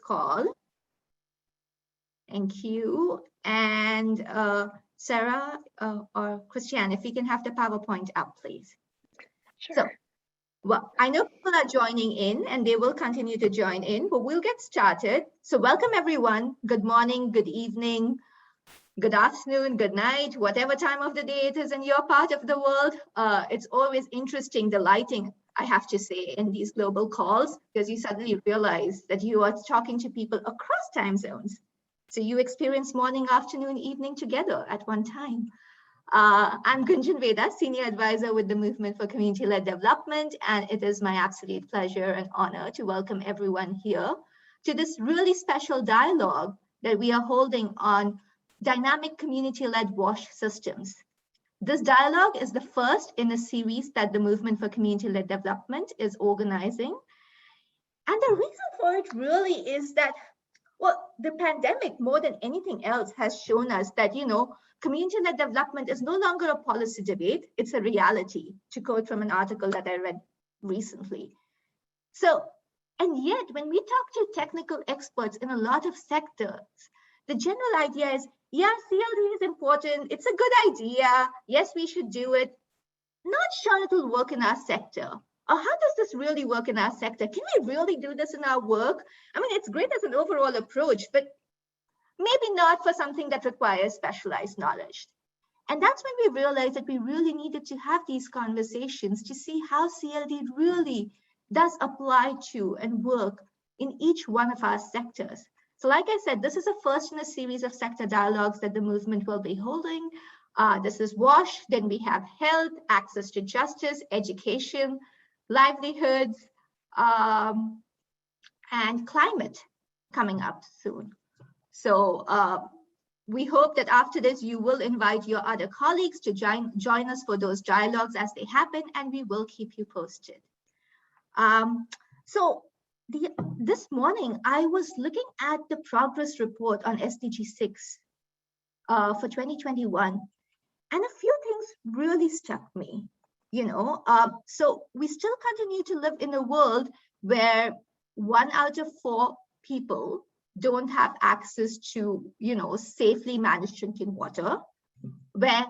call. Thank you. And Sarah or Christiane, if we can have the PowerPoint up, please. Sure. So, well, I know people are joining in and they will continue to join in, but we'll get started. So welcome everyone. Good morning, good evening, good afternoon, good night, whatever time of the day it is in your part of the world. It's always interesting, the lighting, I have to say, in these global calls, because you suddenly realize that you are talking to people across time zones. So you experience morning, afternoon, evening together at one time. I'm Gunjan Veda, Senior Advisor with the Movement for Community-Led Development, and it is my absolute pleasure and honor to welcome everyone here to this really special dialogue that we are holding on dynamic community-led WASH systems. This dialogue is the first in a series that the Movement for Community-Led Development is organizing. And the reason for it really is that, well, the pandemic, more than anything else, has shown us that, community-led development is no longer a policy debate, it's a reality, to quote from an article that I read recently. So, and yet, when we talk to technical experts in a lot of sectors, the general idea is, yeah, CLD is important, it's a good idea, yes, we should do it. Not sure it will work in our sector. Or how does this really work in our sector? Can we really do this in our work? I mean, it's great as an overall approach, but maybe not for something that requires specialized knowledge. And that's when we realized that we really needed to have these conversations to see how CLD really does apply to and work in each one of our sectors. So like I said, this is the first in a series of sector dialogues that the movement will be holding. This is WASH, then we have health, access to justice, education, livelihoods, and climate coming up soon. So we hope that after this, you will invite your other colleagues to join us for those dialogues as they happen, and we will keep you posted. This morning, I was looking at the progress report on SDG 6 for 2021, and a few things really struck me. So we still continue to live in a world where 1 out of 4 people don't have access to, safely managed drinking water, where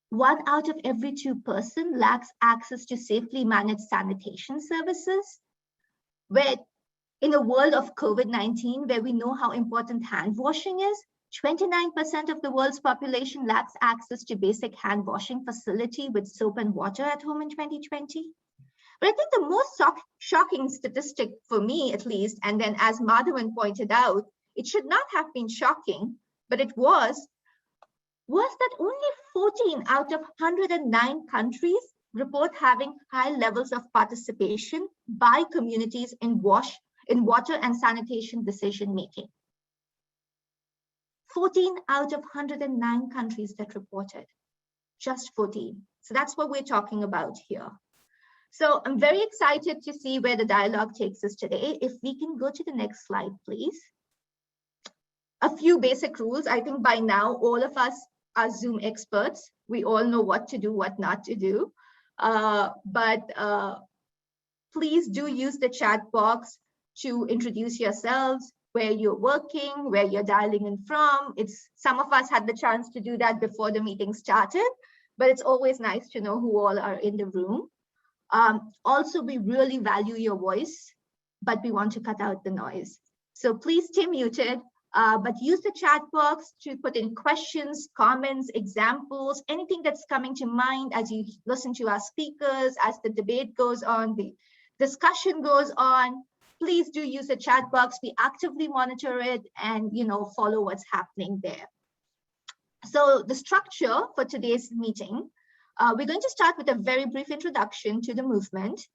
1 out of every 2 person lacks access to safely managed sanitation services, where in a world of COVID-19, where we know how important hand washing is, 29% of the world's population lacks access to basic hand washing facility with soap and water at home in 2020. But I think the most shocking statistic for me, at least, and then as Madhavan pointed out, it should not have been shocking, but it was that only 14 out of 109 countries report having high levels of participation by communities in water and sanitation decision-making. 14 out of 109 countries that reported, just 14. So that's what we're talking about here. So I'm very excited to see where the dialogue takes us today. If we can go to the next slide, please. A few basic rules. I think by now, all of us are Zoom experts. We all know what to do, what not to do. But please do use the chat box to introduce yourselves, where you're working, where you're dialing in from. Some of us had the chance to do that before the meeting started, but it's always nice to know who all are in the room. Also, we really value your voice, but we want to cut out the noise. So please stay muted, but use the chat box to put in questions, comments, examples, anything that's coming to mind as you listen to our speakers, as the debate goes on, the discussion goes on. Please do use the chat box. We actively monitor it and follow what's happening there. So the structure for today's meeting, we're going to start with a very brief introduction to the movement.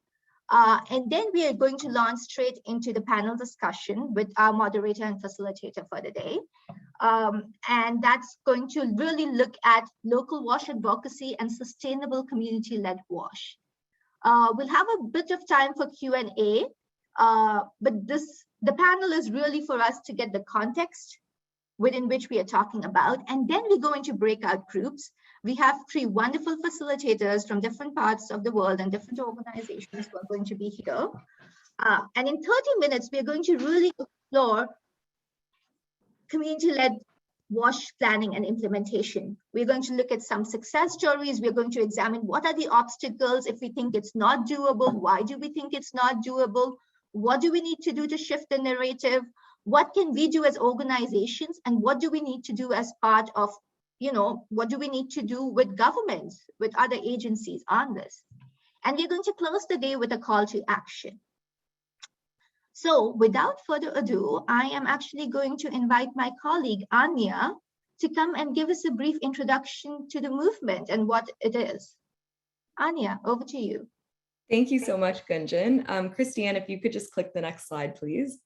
And then we are going to launch straight into the panel discussion with our moderator and facilitator for the day. And that's going to really look at local WASH advocacy and sustainable community-led WASH. We'll have a bit of time for Q&A, but the panel is really for us to get the context within which we are talking about. And then we go into breakout groups. We have 3 wonderful facilitators from different parts of the world and different organizations who are going to be here. And in 30 minutes, we are going to really explore community-led WASH planning and implementation. We're going to look at some success stories. We're going to examine what are the obstacles if we think it's not doable. Why do we think it's not doable? What do we need to do to shift the narrative? What can we do as organizations? And what do we need to do as part of, what do we need to do with governments, with other agencies on this? And we're going to close the day with a call to action. So without further ado, I am actually going to invite my colleague, Anya, to come and give us a brief introduction to the movement and what it is. Anya, over to you. Thank you so much, Gunjan. Christiane, if you could just click the next slide, please.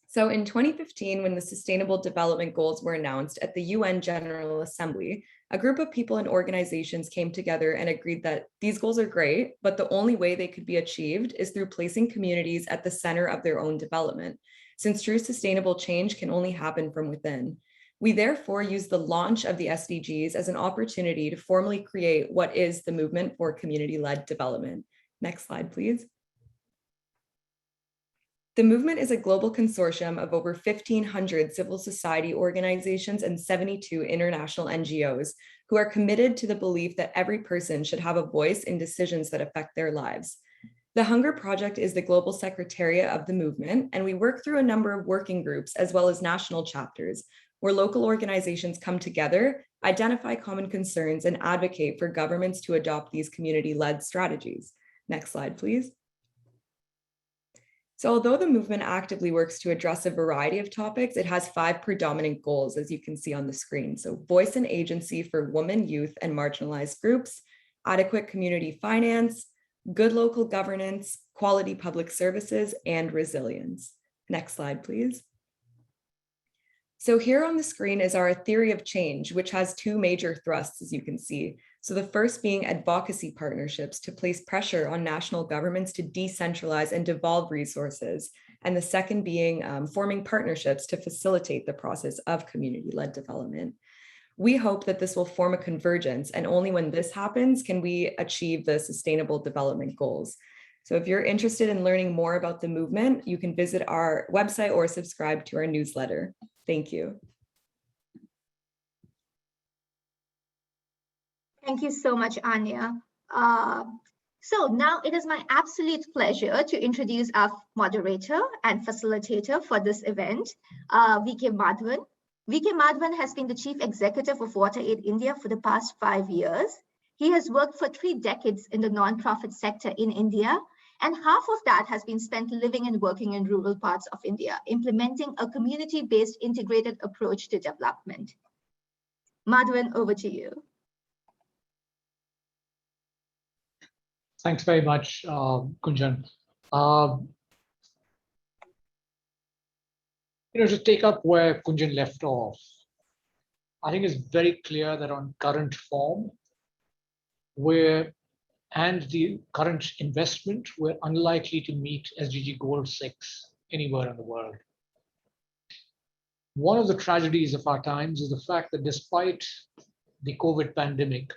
So in 2015, when the Sustainable Development Goals were announced at the UN General Assembly, a group of people and organizations came together and agreed that these goals are great, but the only way they could be achieved is through placing communities at the center of their own development, since true sustainable change can only happen from within. We therefore use the launch of the SDGs as an opportunity to formally create what is the Movement for Community-Led Development. Next slide, please. The movement is a global consortium of over 1,500 civil society organizations and 72 international NGOs who are committed to the belief that every person should have a voice in decisions that affect their lives. The Hunger Project is the global secretariat of the movement, and we work through a number of working groups as well as national chapters, where local organizations come together, identify common concerns, and advocate for governments to adopt these community-led strategies. Next slide, please. So although the movement actively works to address a variety of topics, it has 5 predominant goals, as you can see on the screen. So voice and agency for women, youth, and marginalized groups, adequate community finance, good local governance, quality public services, and resilience. Next slide, please. So here on the screen is our theory of change, which has 2 major thrusts, as you can see. So the first being advocacy partnerships to place pressure on national governments to decentralize and devolve resources. And the second being forming partnerships to facilitate the process of community-led development. We hope that this will form a convergence, and only when this happens can we achieve the Sustainable Development Goals. So if you're interested in learning more about the movement, you can visit our website or subscribe to our newsletter. Thank you. Thank you so much, Anya. So now it is my absolute pleasure to introduce our moderator and facilitator for this event, VK Madhavan. VK Madhavan has been the Chief Executive of WaterAid India for the past 5 years. He has worked for 3 decades in the non-profit sector in India, and half of that has been spent living and working in rural parts of India, implementing a community-based integrated approach to development. Madhavan, over to you. Thanks very much, Gunjan. To take up where Gunjan left off, I think it's very clear that on current form, and the current investment, we're unlikely to meet SDG Goal 6 anywhere in the world. One of the tragedies of our times is the fact that despite the COVID pandemic,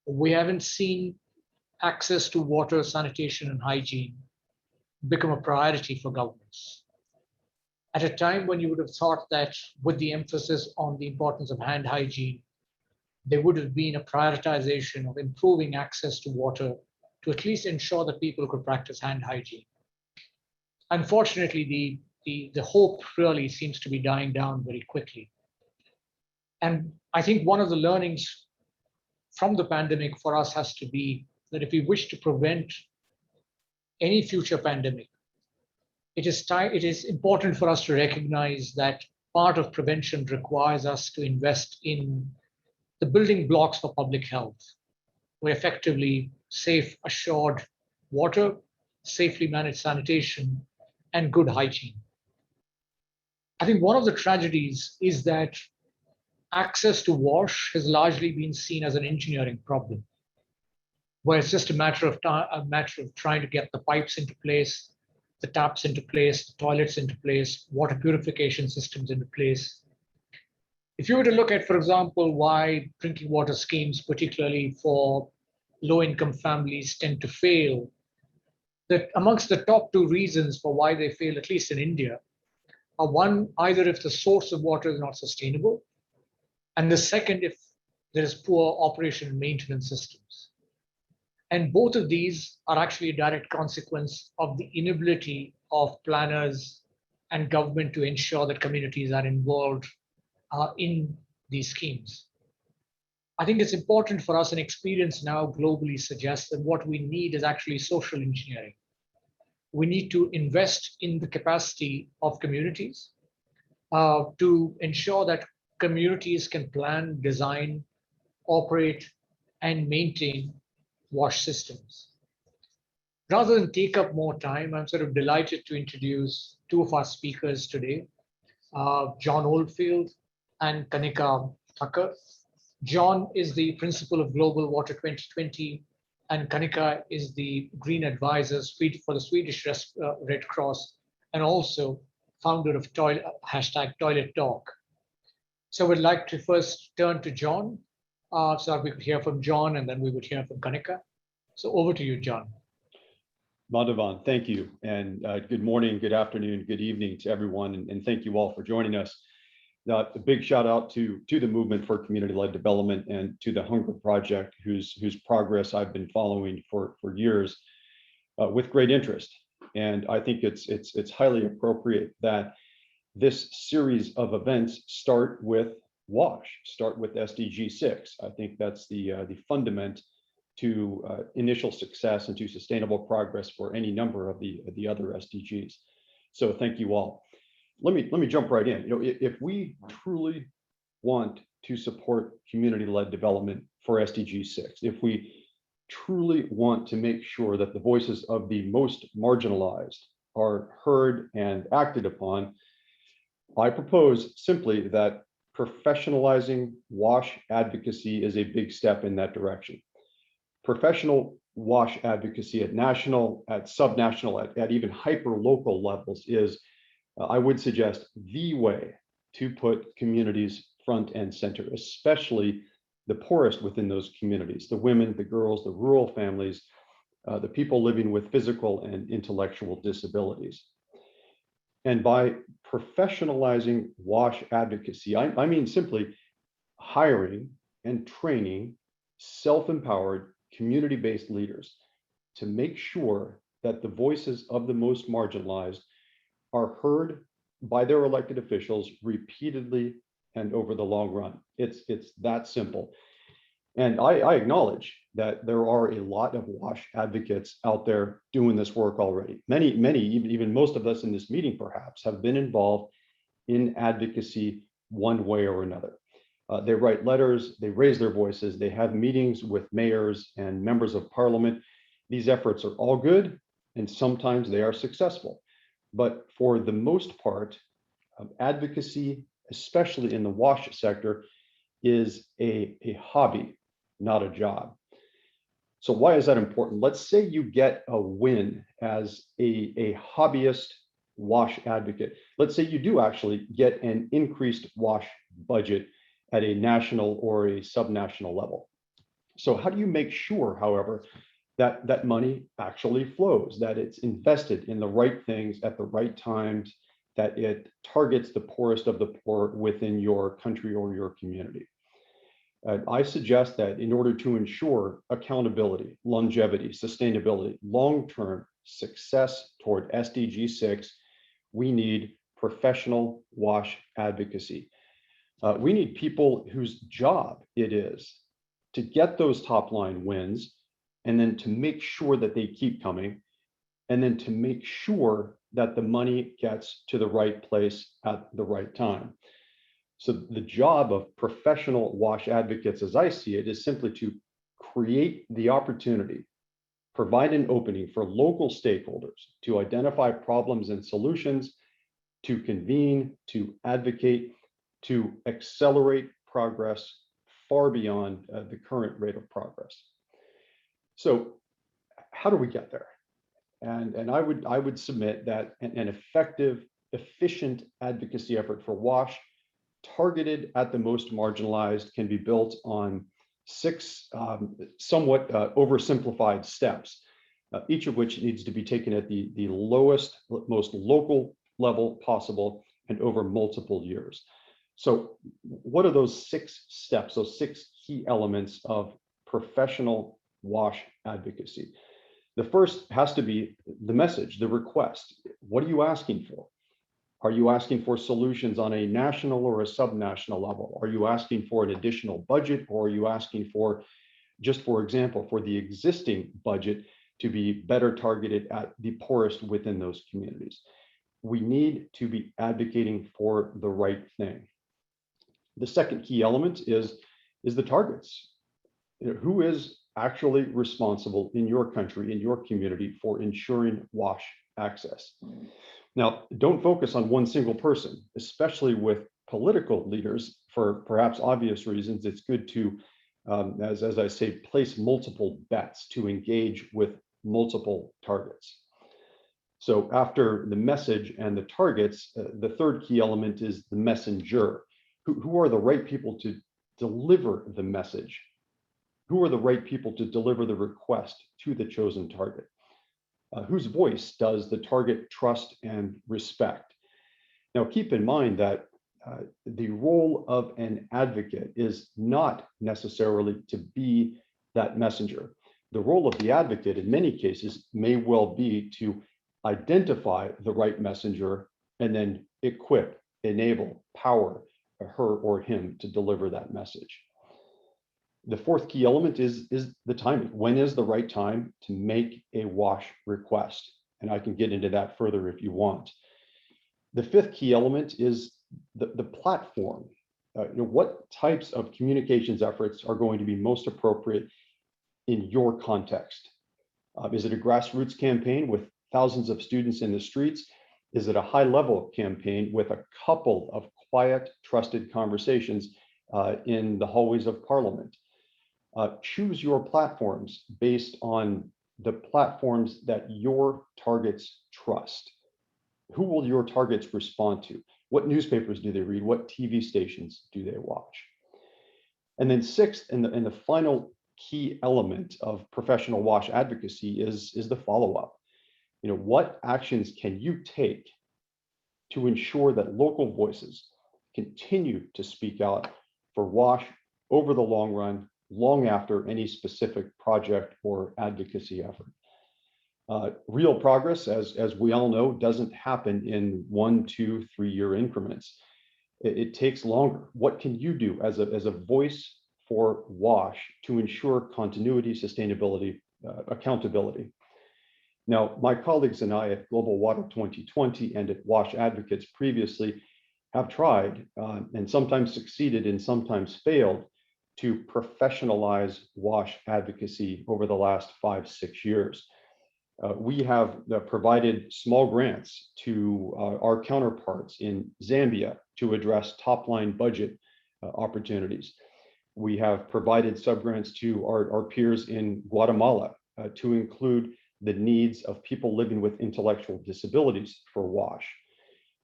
we haven't seen access to water, sanitation, and hygiene become a priority for governments. At a time when you would have thought that with the emphasis on the importance of hand hygiene, there would have been a prioritization of improving access to water to at least ensure that people could practice hand hygiene. Unfortunately, the hope really seems to be dying down very quickly. And I think one of the learnings from the pandemic for us has to be that if we wish to prevent any future pandemic, it is important for us to recognize that part of prevention requires us to invest in the building blocks for public health, where effectively safe, assured water, safely managed sanitation, and good hygiene. I think one of the tragedies is that access to wash has largely been seen as an engineering problem, where it's just a matter of trying to get the pipes into place, the taps into place, the toilets into place, water purification systems into place. If you were to look at, for example, why drinking water schemes, particularly for low-income families, tend to fail, that amongst the top 2 reasons for why they fail, at least in India, are one, either if the source of water is not sustainable, and the second, if there is poor operation and maintenance systems. And both of these are actually a direct consequence of the inability of planners and government to ensure that communities are involved in these schemes. I think it's important for us, and experience now globally suggests that what we need is actually social engineering. We need to invest in the capacity of communities to ensure that communities can plan, design, operate, and maintain wash systems. Rather than take up more time, I'm sort of delighted to introduce two of our speakers today, John Oldfield and Kanika Thaker. John is the principal of Global Water 2020, and Kanika is the Green Advisor for the Swedish Red Cross, and also founder of #Toilet Talk. So we'd like to first turn to John, so we could hear from John, and then we would hear from Kanika. So over to you, John. Madhavan, thank you. And good morning, good afternoon, good evening to everyone. And thank you all for joining us. A big shout out to the Movement for Community-Led Development and to the Hunger Project, whose progress I've been following for years with great interest. And I think it's highly appropriate that this series of events start with WASH, start with SDG 6. I think that's the fundament to initial success and to sustainable progress for any number of the other SDGs. So thank you all. Let me jump right in. If we truly want to support community-led development for SDG 6, if we truly want to make sure that the voices of the most marginalized are heard and acted upon, I propose simply that professionalizing WASH advocacy is a big step in that direction. Professional WASH advocacy at national, at subnational, at even hyper-local levels is, I would suggest, the way to put communities front and center, especially the poorest within those communities, the women, the girls, the rural families, the people living with physical and intellectual disabilities. And by professionalizing WASH advocacy, I mean simply hiring and training self-empowered, community-based leaders to make sure that the voices of the most marginalized are heard by their elected officials repeatedly and over the long run. It's that simple. And I acknowledge that there are a lot of WASH advocates out there doing this work already. Many, even most of us in this meeting perhaps have been involved in advocacy one way or another. They write letters, they raise their voices, they have meetings with mayors and members of parliament. These efforts are all good, and sometimes they are successful. But for the most part, advocacy, especially in the WASH sector, is a hobby, not a job. So why is that important? Let's say you get a win as a hobbyist WASH advocate. Let's say you do actually get an increased WASH budget at a national or a subnational level. So how do you make sure, however, that that money actually flows, that it's invested in the right things at the right times, that it targets the poorest of the poor within your country or your community? I suggest that in order to ensure accountability, longevity, sustainability, long-term success toward SDG 6, we need professional WASH advocacy. We need people whose job it is to get those top line wins, and then to make sure that they keep coming, and then to make sure that the money gets to the right place at the right time. So the job of professional WASH advocates, as I see it, is simply to create the opportunity, provide an opening for local stakeholders to identify problems and solutions, to convene, to advocate, to accelerate progress far beyond the current rate of progress. So how do we get there? And I would submit that an effective, efficient advocacy effort for WASH targeted at the most marginalized can be built on 6 somewhat oversimplified steps, each of which needs to be taken at the lowest, most local level possible, and over multiple years. So what are those 6 steps, those 6 key elements of professional WASH advocacy? The first has to be the message, the request. What are you asking for? Are you asking for solutions on a national or a subnational level? Are you asking for an additional budget, or are you asking for, just for example, for the existing budget to be better targeted at the poorest within those communities? We need to be advocating for the right thing. The second key element is the targets. Who is actually responsible in your country, in your community, for ensuring WASH access? Now, don't focus on one single person, especially with political leaders. For perhaps obvious reasons, it's good to, as I say, place multiple bets to engage with multiple targets. So after the message and the targets, the third key element is the messenger. Who are the right people to deliver the message? Who are the right people to deliver the request to the chosen target? Whose voice does the target trust and respect? Now, keep in mind that the role of an advocate is not necessarily to be that messenger. The role of the advocate in many cases may well be to identify the right messenger and then equip, enable, power her or him to deliver that message. The fourth key element is the timing. When is the right time to make a WASH request? And I can get into that further if you want. The fifth key element is the platform. What types of communications efforts are going to be most appropriate in your context? Is it a grassroots campaign with thousands of students in the streets? Is it a high-level campaign with a couple of quiet, trusted conversations in the hallways of Parliament? Choose your platforms based on the platforms that your targets trust. Who will your targets respond to? What newspapers do they read? What TV stations do they watch? And then sixth, and the final key element of professional WASH advocacy is the follow-up. What actions can you take to ensure that local voices continue to speak out for WASH over the long run, long after any specific project or advocacy effort? Real progress, as we all know, doesn't happen in 1, 2, 3 year increments. It takes longer. What can you do as a voice for WASH to ensure continuity, sustainability, accountability? Now, my colleagues and I at Global Water 2020 and at WASH Advocates previously have tried and sometimes succeeded and sometimes failed to professionalize WASH advocacy over the last 5, 6 years. We have provided small grants to our counterparts in Zambia to address top-line budget opportunities. We have provided subgrants to our peers in Guatemala to include the needs of people living with intellectual disabilities for WASH.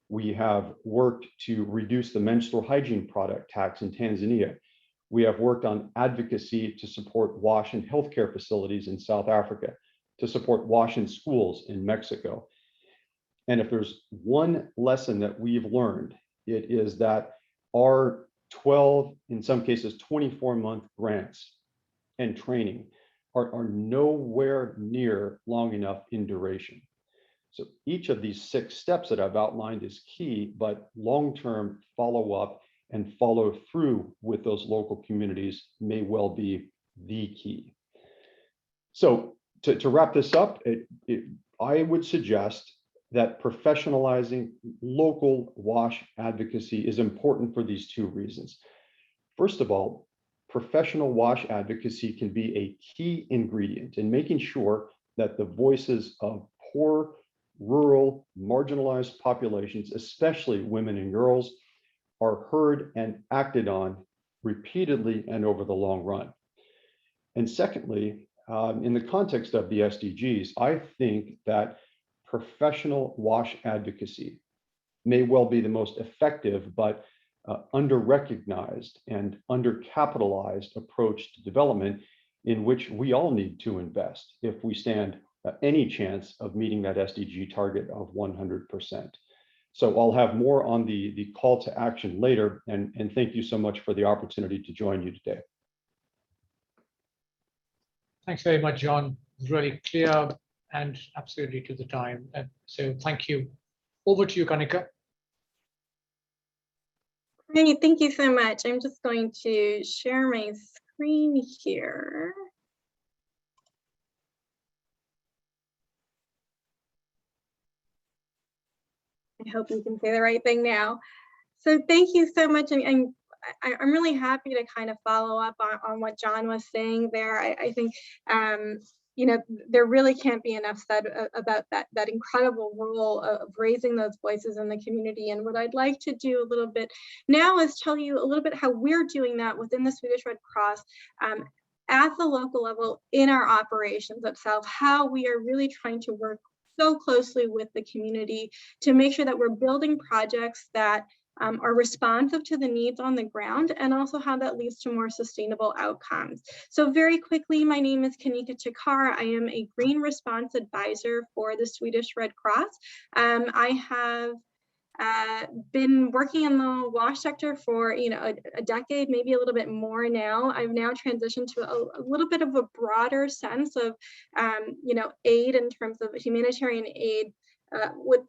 We have worked to reduce the menstrual hygiene product tax in Tanzania. We have worked on advocacy to support WASH in healthcare facilities in South Africa, to support WASH in schools in Mexico. And if there's one lesson that we've learned, it is that our 12, in some cases 24-month grants and training are nowhere near long enough in duration. So each of these 6 steps that I've outlined is key, but long-term follow-up and follow through with those local communities may well be the key. So to wrap this up, I would suggest that professionalizing local WASH advocacy is important for these 2 reasons. First of all, professional WASH advocacy can be a key ingredient in making sure that the voices of poor, rural, marginalized populations, especially women and girls, are heard and acted on repeatedly and over the long run. And secondly, in the context of the SDGs, I think that professional WASH advocacy may well be the most effective but under-recognized and under-capitalized approach to development in which we all need to invest if we stand any chance of meeting that SDG target of 100%. So I'll have more on the call to action later, and thank you so much for the opportunity to join you today. Thanks very much, John. It's really clear and absolutely to the time. And so thank you. Over to you, Kanika. Great, thank you so much. I'm just going to share my screen here. I hope you can say the right thing now. So thank you so much. And I'm really happy to kind of follow up on what John was saying there. I think, you know, there really can't be enough said about that incredible role of raising those voices in the community. And what I'd like to do a little bit now is tell you a little bit how we're doing that within the Swedish Red Cross at the local level in our operations itself, how we are really trying to work so closely with the community to make sure that we're building projects that are responsive to the needs on the ground, and also how that leads to more sustainable outcomes. So very quickly, my name is Kanika. I am a Green Response Advisor for the Swedish Red Cross. I have been working in the WASH sector for a decade, maybe a little bit more now. I've now transitioned to a little bit of a broader sense of aid in terms of humanitarian aid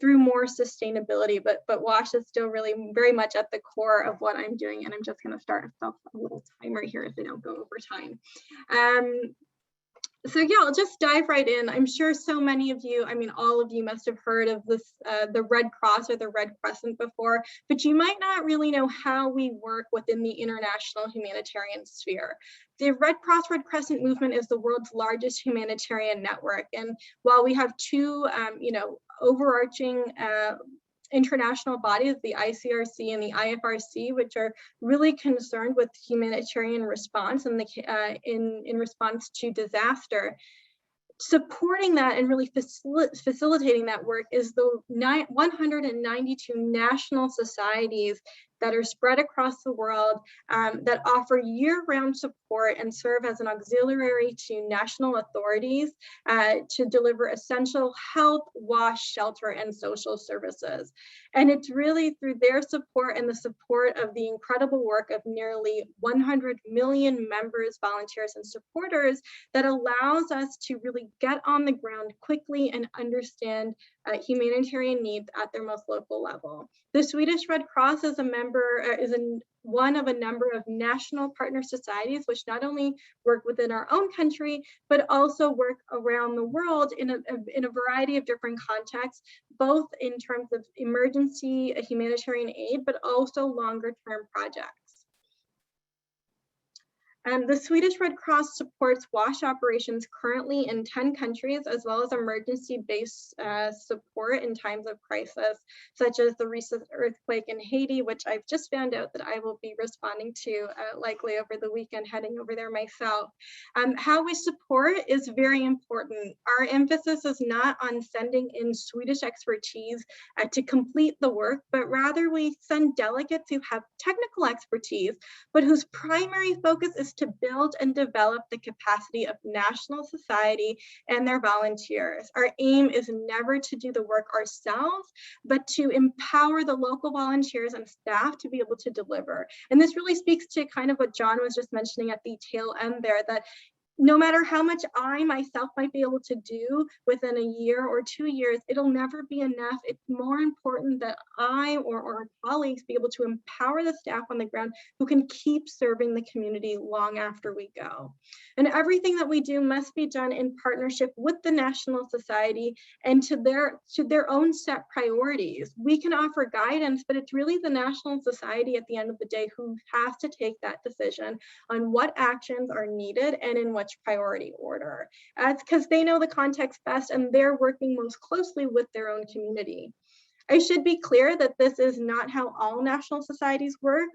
through more sustainability, but WASH is still really very much at the core of what I'm doing. And I'm just going to start a little timer here if they don't go over time. So yeah, I'll just dive right in. I'm sure so many of you, I mean, all of you must have heard of this, the Red Cross or the Red Crescent before, but you might not really know how we work within the international humanitarian sphere. The Red Cross Red Crescent movement is the world's largest humanitarian network. And while we have two, overarching international bodies, the ICRC and the IFRC, which are really concerned with humanitarian response and in response to disaster. Supporting that and really facilitating that work is the 192 national societies that are spread across the world that offer year-round support and serve as an auxiliary to national authorities to deliver essential health, WASH, shelter, and social services. And it's really through their support and the support of the incredible work of nearly 100 million members, volunteers, and supporters that allows us to really get on the ground quickly and understand humanitarian needs at their most local level. The Swedish Red Cross is one of a number of national partner societies, which not only work within our own country, but also work around the world in a variety of different contexts, both in terms of emergency humanitarian aid, but also longer term projects. The Swedish Red Cross supports WASH operations currently in 10 countries, as well as emergency-based support in times of crisis, such as the recent earthquake in Haiti, which I've just found out that I will be responding to likely over the weekend, heading over there myself. How we support is very important. Our emphasis is not on sending in Swedish expertise to complete the work, but rather we send delegates who have technical expertise, but whose primary focus is to build and develop the capacity of national society and their volunteers. Our aim is never to do the work ourselves, but to empower the local volunteers and staff to be able to deliver. And this really speaks to kind of what John was just mentioning at the tail end there, that no matter how much I myself might be able to do within a year or 2 years, it'll never be enough. It's more important that I or our colleagues be able to empower the staff on the ground who can keep serving the community long after we go. And everything that we do must be done in partnership with the National Society and to their own set priorities. We can offer guidance, but it's really the National Society at the end of the day who has to take that decision on what actions are needed and in which priority order. It's because they know the context best and they're working most closely with their own community. I should be clear that this is not how all national societies work.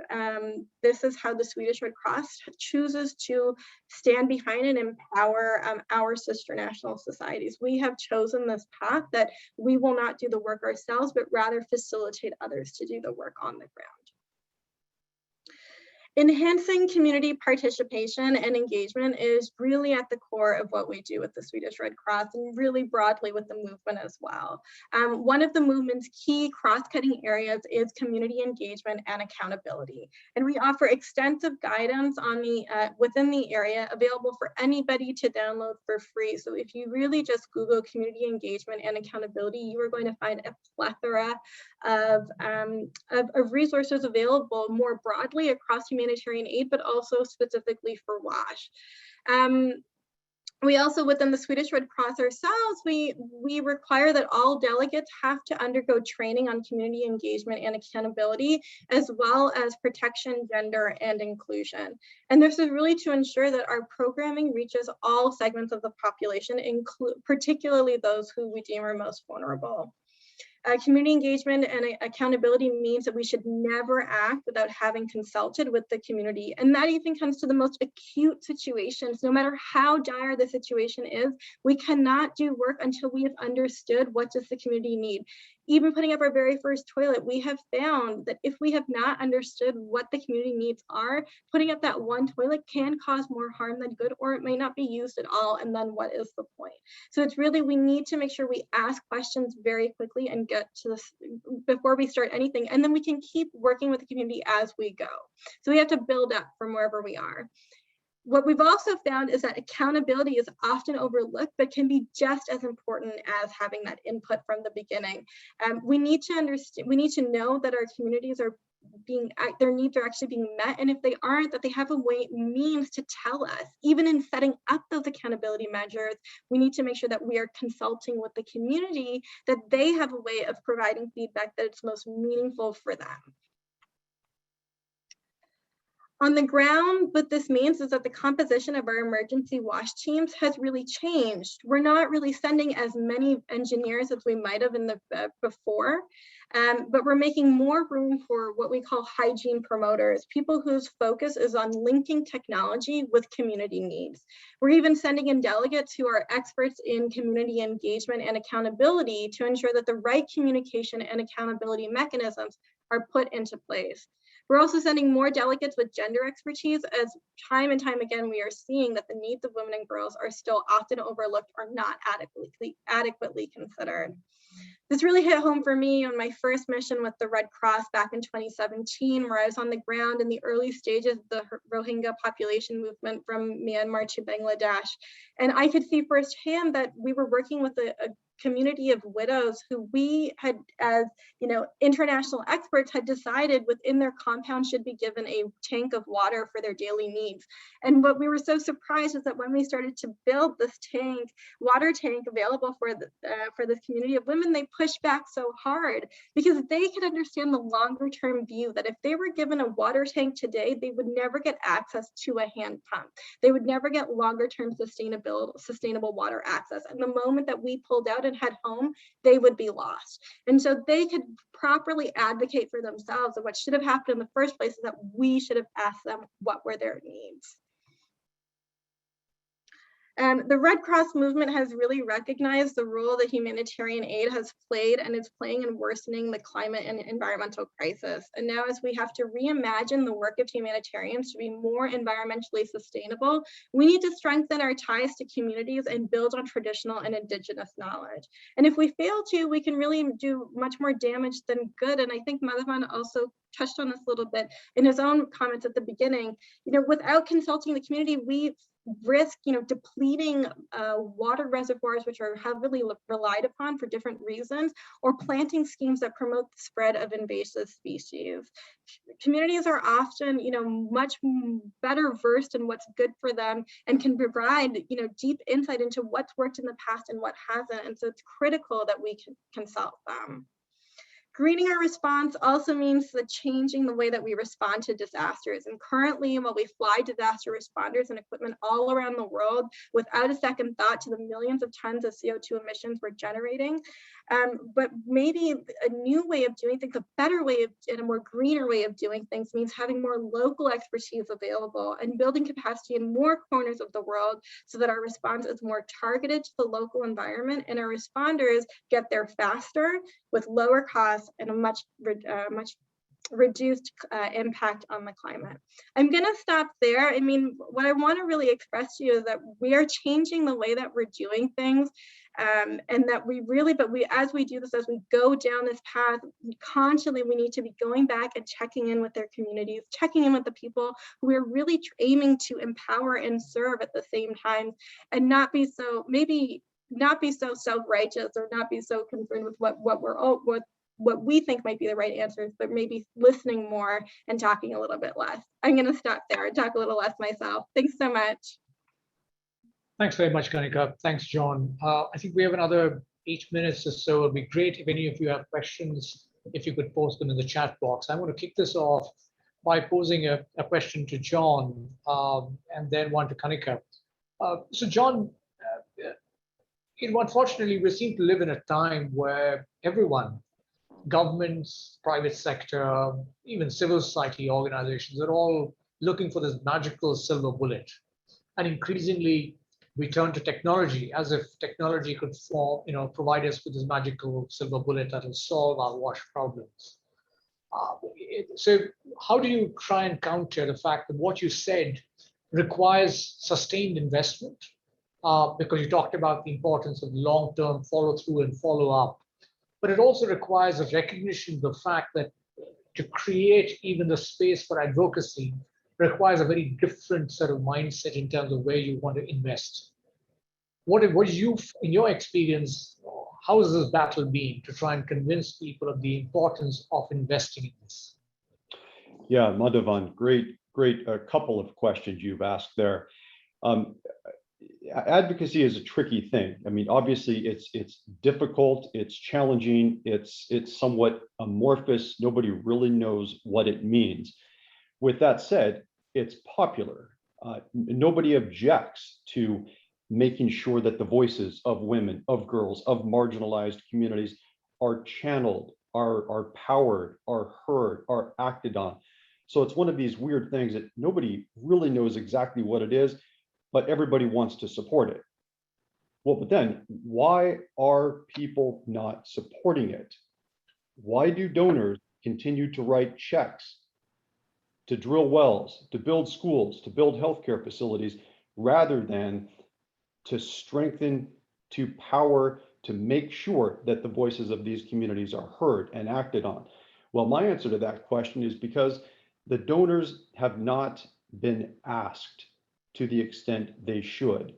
This is how the Swedish Red Cross chooses to stand behind and empower our sister national societies. We have chosen this path that we will not do the work ourselves, but rather facilitate others to do the work on the ground. Enhancing community participation and engagement is really at the core of what we do with the Swedish Red Cross, and really broadly with the movement as well. One of the movement's key cross-cutting areas is community engagement and accountability. And we offer extensive guidance on within the area, available for anybody to download for free. So if you really just Google community engagement and accountability, you are going to find a plethora of resources available more broadly across humanitarian aid, but also specifically for WASH. We also, within the Swedish Red Cross ourselves, we require that all delegates have to undergo training on community engagement and accountability, as well as protection, gender, and inclusion. And this is really to ensure that our programming reaches all segments of the population, particularly those who we deem are most vulnerable. Community engagement and accountability means that we should never act without having consulted with the community. And that even comes to the most acute situations. No matter how dire the situation is, we cannot do work until we have understood what does the community need. Even putting up our very first toilet, we have found that if we have not understood what the community needs are, putting up that one toilet can cause more harm than good, or it may not be used at all. And then what is the point? So it's really, we need to make sure we ask questions very quickly and get to this before we start anything. And then we can keep working with the community as we go. So we have to build up from wherever we are. What we've also found is that accountability is often overlooked, but can be just as important as having that input from the beginning. We need to understand, we need to know that our communities are their needs are actually being met, and if they aren't, that they have a means to tell us. Even in setting up those accountability measures, we need to make sure that we are consulting with the community, that they have a way of providing feedback that it's most meaningful for them. On the ground, what this means is that the composition of our emergency WASH teams has really changed. We're not really sending as many engineers as we might have in the before, but we're making more room for what we call hygiene promoters, people whose focus is on linking technology with community needs. We're even sending in delegates who are experts in community engagement and accountability to ensure that the right communication and accountability mechanisms are put into place. We're also sending more delegates with gender expertise, as time and time again, we are seeing that the needs of women and girls are still often overlooked or not adequately considered. This really hit home for me on my first mission with the Red Cross back in 2017, where I was on the ground in the early stages of the Rohingya population movement from Myanmar to Bangladesh. And I could see firsthand that we were working with a community of widows who we had, as international experts, had decided within their compound should be given a tank of water for their daily needs. And what we were so surprised is that when we started to build this water tank available for this community of women, they pushed back so hard because they could understand the longer term view that if they were given a water tank today, they would never get access to a hand pump. They would never get longer term sustainable water access. And the moment that we pulled out and head home, they would be lost. And so they could properly advocate for themselves. And what should have happened in the first place is that we should have asked them what were their needs. The Red Cross movement has really recognized the role that humanitarian aid has played and is playing in worsening the climate and environmental crisis. And now, as we have to reimagine the work of humanitarians to be more environmentally sustainable, we need to strengthen our ties to communities and build on traditional and indigenous knowledge. And if we fail to, we can really do much more damage than good. And I think Madhavan also touched on this a little bit in his own comments at the beginning. Without consulting the community, we risk depleting water reservoirs which are heavily relied upon for different reasons, or planting schemes that promote the spread of invasive species. Communities are often much better versed in what's good for them and can provide deep insight into what's worked in the past and what hasn't, and so it's critical that we can consult them. Greening our response also means changing the way that we respond to disasters. And currently, while we fly disaster responders and equipment all around the world without a second thought to the millions of tons of CO2 emissions we're generating, but maybe a new way of doing things, a better way and a more greener way of doing things means having more local expertise available and building capacity in more corners of the world so that our response is more targeted to the local environment and our responders get there faster with lower costs and a much reduced impact on the climate. I'm going to stop there. I mean, what I want to really express to you is that we are changing the way that we're doing things, and that as we do this, as we go down this path, constantly we need to be going back and checking in with their communities, checking in with the people who we're really aiming to empower and serve at the same time, and not be so self-righteous, or not be so concerned with what we think might be the right answers, but maybe listening more and talking a little bit less. I'm going to stop there and talk a little less myself. Thanks so much. Thanks very much, Kanika. Thanks, John. I think we have another 8 minutes or so. It'd be great if any of you have questions, if you could post them in the chat box. I'm going to kick this off by posing a question to John, and then one to Kanika. So John, unfortunately, we seem to live in a time where everyone, governments, private sector, even civil society organizations, are all looking for this magical silver bullet. And increasingly, we turn to technology as if technology could provide us with this magical silver bullet that will solve our wash problems. So how do you try and counter the fact that what you said requires sustained investment? Because you talked about the importance of long-term follow-through and follow-up. But it also requires a recognition of the fact that to create even the space for advocacy requires a very different sort of mindset in terms of where you want to invest. What is you, in your experience, how has this battle been to try and convince people of the importance of investing in this? Yeah, Madhavan, great, couple of questions you've asked there. Advocacy is a tricky thing. I mean, obviously it's difficult, it's challenging, it's somewhat amorphous. Nobody really knows what it means. With that said, it's popular. Nobody objects to making sure that the voices of women, of girls, of marginalized communities are channeled, are powered, are heard, are acted on. So it's one of these weird things that nobody really knows exactly what it is, but everybody wants to support it. Well, but then why are people not supporting it? Why do donors continue to write checks to drill wells, to build schools, to build healthcare facilities, rather than to strengthen, to power, to make sure that the voices of these communities are heard and acted on? Well, my answer to that question is because the donors have not been asked to the extent they should.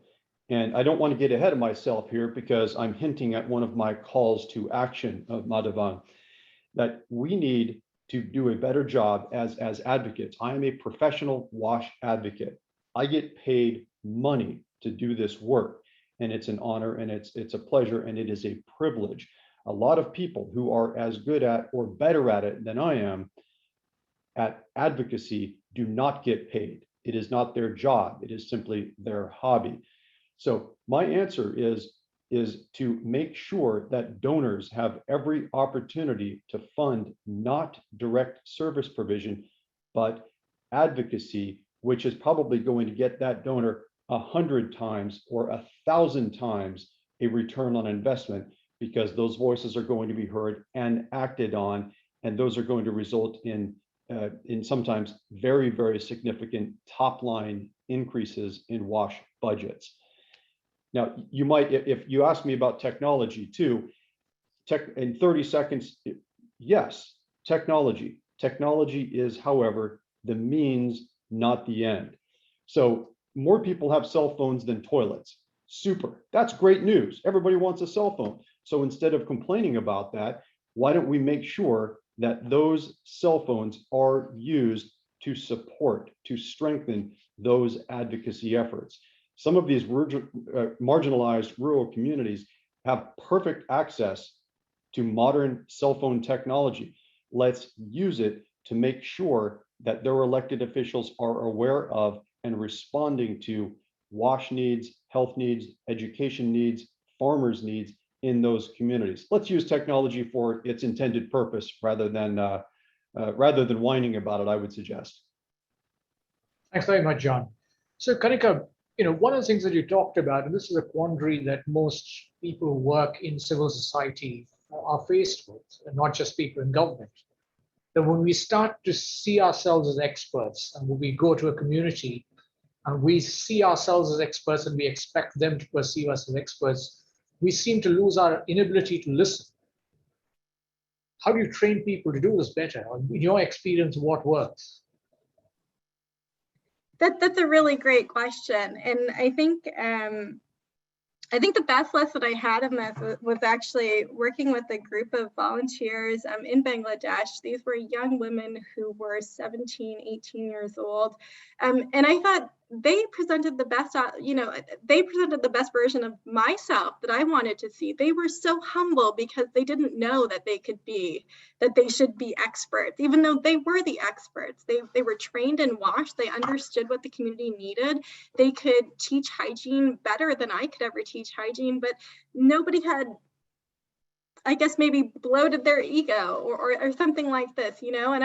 And I don't want to get ahead of myself here because I'm hinting at one of my calls to action of Madhavan, that we need to do a better job as advocates. I am a professional WASH advocate. I get paid money to do this work, and it's an honor, and it's a pleasure, and it is a privilege. A lot of people who are as good at or better at it than I am at advocacy do not get paid. It is not their job. It is simply their hobby. So my answer is to make sure that donors have every opportunity to fund not direct service provision, but advocacy, which is probably going to get that donor 100 times or 1,000 times a return on investment, because those voices are going to be heard and acted on, and those are going to result in sometimes very, very significant top line increases in WASH budgets. Now, you might, if you ask me about technology too, in 30 seconds, yes, technology. Technology is, however, the means, not the end. So more people have cell phones than toilets. Super, that's great news. Everybody wants a cell phone. So instead of complaining about that, why don't we make sure that those cell phones are used to support, to strengthen those advocacy efforts? Some of these marginalized rural communities have perfect access to modern cell phone technology. Let's use it to make sure that their elected officials are aware of and responding to WASH needs, health needs, education needs, farmers' needs in those communities. Let's use technology for its intended purpose rather than whining about it, I would suggest. Thanks very much, John. So Kanika, one of the things that you talked about, and this is a quandary that most people who work in civil society are faced with, and not just people in government. that when we start to see ourselves as experts, and when we go to a community and we see ourselves as experts and we expect them to perceive us as experts, we seem to lose our inability to listen. How do you train people to do this better? In your experience, what works? That's a really great question. And I think the best lesson I had in this was actually working with a group of volunteers in Bangladesh. These were young women who were 17, 18 years old. And I thought they presented the best, they presented the best version of myself that I wanted to see. They were so humble because they didn't know that they should be experts, even though they were the experts. They were trained in WASH. They understood what the community needed. They could teach hygiene better than I could ever teach hygiene, but nobody had, I guess, maybe bloated their ego or something like this, and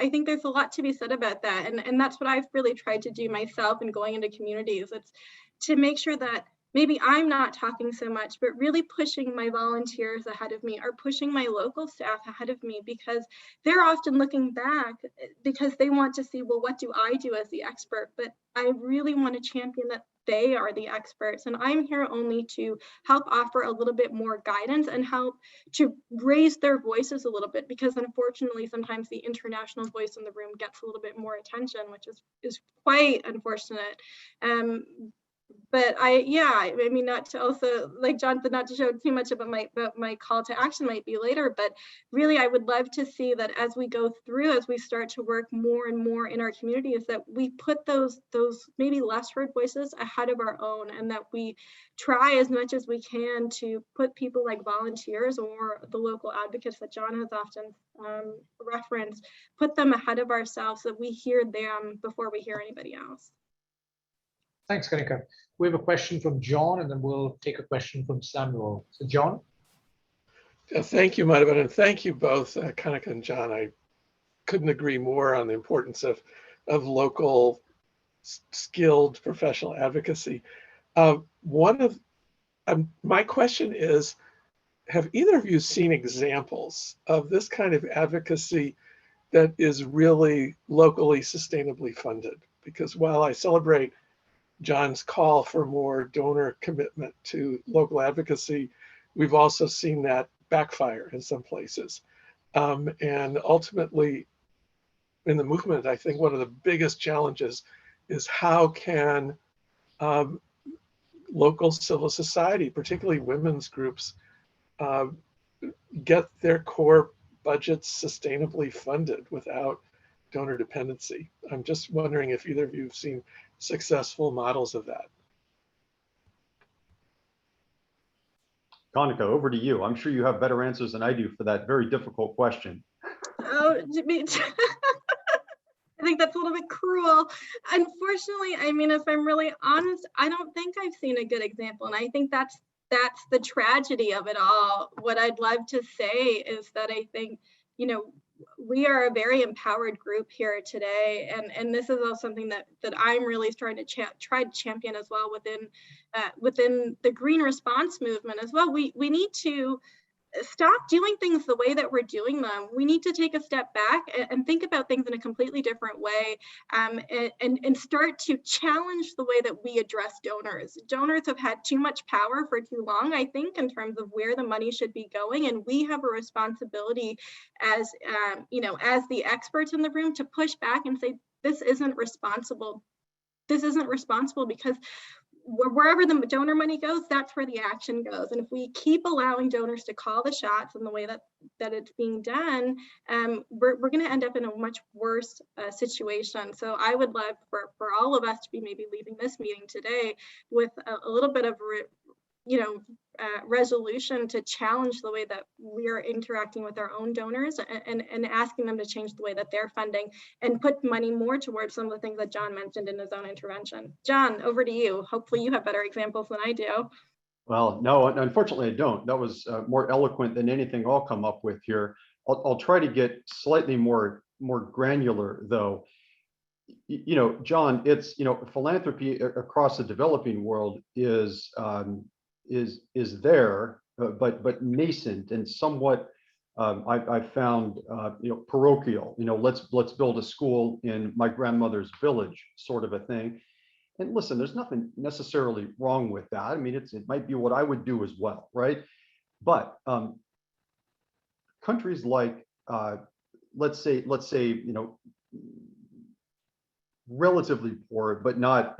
I think there's a lot to be said about that. And that's what I've really tried to do myself in going into communities. It's to make sure that maybe I'm not talking so much, but really pushing my volunteers ahead of me or pushing my local staff ahead of me, because they're often looking back because they want to see, well, what do I do as the expert? But I really want to champion that they are the experts. And I'm here only to help offer a little bit more guidance and help to raise their voices a little bit, because unfortunately, sometimes the international voice in the room gets a little bit more attention, which is quite unfortunate. But I mean, not to also, like Jonathan, not to show too much about my call to action might be later, but really I would love to see that as we go through, as we start to work more and more in our communities, that we put those maybe less heard voices ahead of our own, and that we try as much as we can to put people like volunteers or the local advocates that John has often referenced, put them ahead of ourselves so that we hear them before we hear anybody else. Thanks, Kanika. We have a question from John, and then we'll take a question from Samuel. So, John? Thank you, Madhavan, and thank you both, Kanika and John. I couldn't agree more on the importance of local skilled professional advocacy. My question is, have either of you seen examples of this kind of advocacy that is really locally sustainably funded? Because while I celebrate John's call for more donor commitment to local advocacy, we've also seen that backfire in some places. And ultimately, in the movement, I think one of the biggest challenges is how can local civil society, particularly women's groups, get their core budgets sustainably funded without donor dependency. I'm just wondering if either of you have seen successful models of that. Kanika, over to you. I'm sure you have better answers than I do for that very difficult question. Oh, I think that's a little bit cruel. Unfortunately, I mean, if I'm really honest, I don't think I've seen a good example. And I think that's the tragedy of it all. What I'd love to say is that I think, we are a very empowered group here today, and this is all something that I'm really trying to try to champion as well within the green response movement as well. We need to stop doing things the way that we're doing them. We need to take a step back and think about things in a completely different way, and start to challenge the way that we address donors. Donors have had too much power for too long, I think, in terms of where the money should be going, and we have a responsibility as as the experts in the room to push back and say, this isn't responsible. This isn't responsible, because wherever the donor money goes, that's where the action goes. And if we keep allowing donors to call the shots in the way that it's being done, we're going to end up in a much worse situation. So I would love for all of us to be maybe leaving this meeting today with a little bit of resolution to challenge the way that we are interacting with our own donors, and asking them to change the way that they're funding and put money more towards some of the things that John mentioned in his own intervention. John, over to you. Hopefully you have better examples than I do. Well, no, unfortunately I don't. That was more eloquent than anything I'll come up with here. I'll try to get slightly more granular though. John, it's, philanthropy across the developing world is there, but nascent and somewhat I've found, parochial, let's build a school in my grandmother's village sort of a thing. And listen, there's nothing necessarily wrong with that. I mean, it might be what I would do as well, right? But countries like, let's say, relatively poor, but not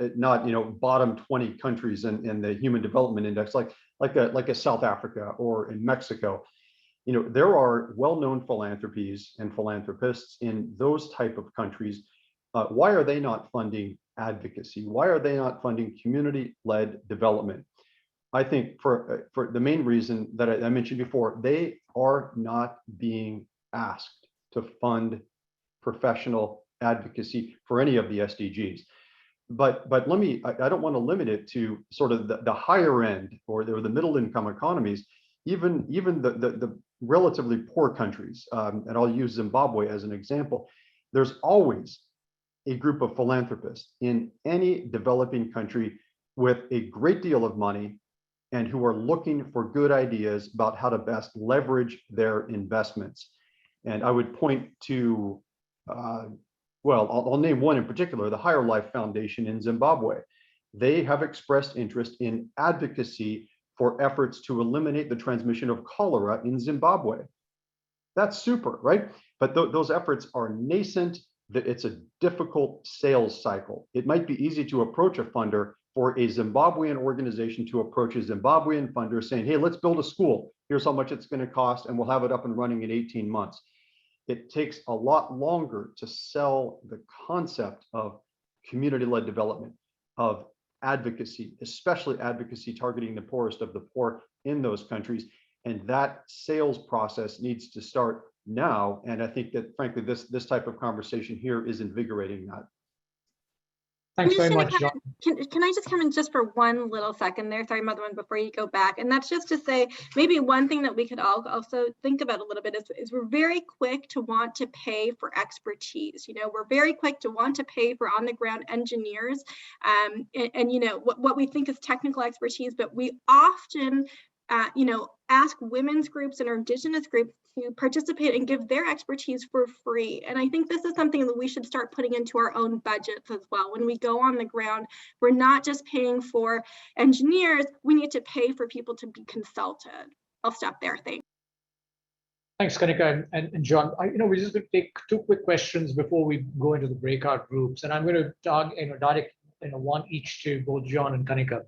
bottom 20 countries in the Human Development Index, like a South Africa or in Mexico. There are well-known philanthropies and philanthropists in those type of countries. Why are they not funding advocacy? Why are they not funding community-led development? I think for the main reason that I mentioned before, they are not being asked to fund professional advocacy for any of the SDGs. But I don't want to limit it to sort of the higher end or the middle income economies, even the relatively poor countries, and I'll use Zimbabwe as an example. There's always a group of philanthropists in any developing country with a great deal of money and who are looking for good ideas about how to best leverage their investments. And I would point to, I'll name one in particular, the Higher Life Foundation in Zimbabwe. They have expressed interest in advocacy for efforts to eliminate the transmission of cholera in Zimbabwe. That's super, right? But those efforts are nascent. It's a difficult sales cycle. It might be easy to approach a funder for a Zimbabwean organization to approach a Zimbabwean funder saying, hey, let's build a school. Here's how much it's going to cost, and we'll have it up and running in 18 months. It takes a lot longer to sell the concept of community-led development, of advocacy, especially advocacy targeting the poorest of the poor in those countries. And that sales process needs to start now. And I think that, frankly, this type of conversation here is invigorating that. Thanks very much, John. Can I just come in just for one little second there? Sorry, Madhavan, before you go back. And that's just to say, maybe one thing that we could all also think about a little bit is we're very quick to want to pay for expertise. We're very quick to want to pay for on the ground engineers and what we think is technical expertise, but we often ask women's groups and our Indigenous groups to participate and give their expertise for free. And I think this is something that we should start putting into our own budgets as well. When we go on the ground, we're not just paying for engineers, we need to pay for people to be consulted. I'll stop there, thanks. Thanks, Kanika and John. We're just going to take two quick questions before we go into the breakout groups. And I'm going to direct one each to both John and Kanika.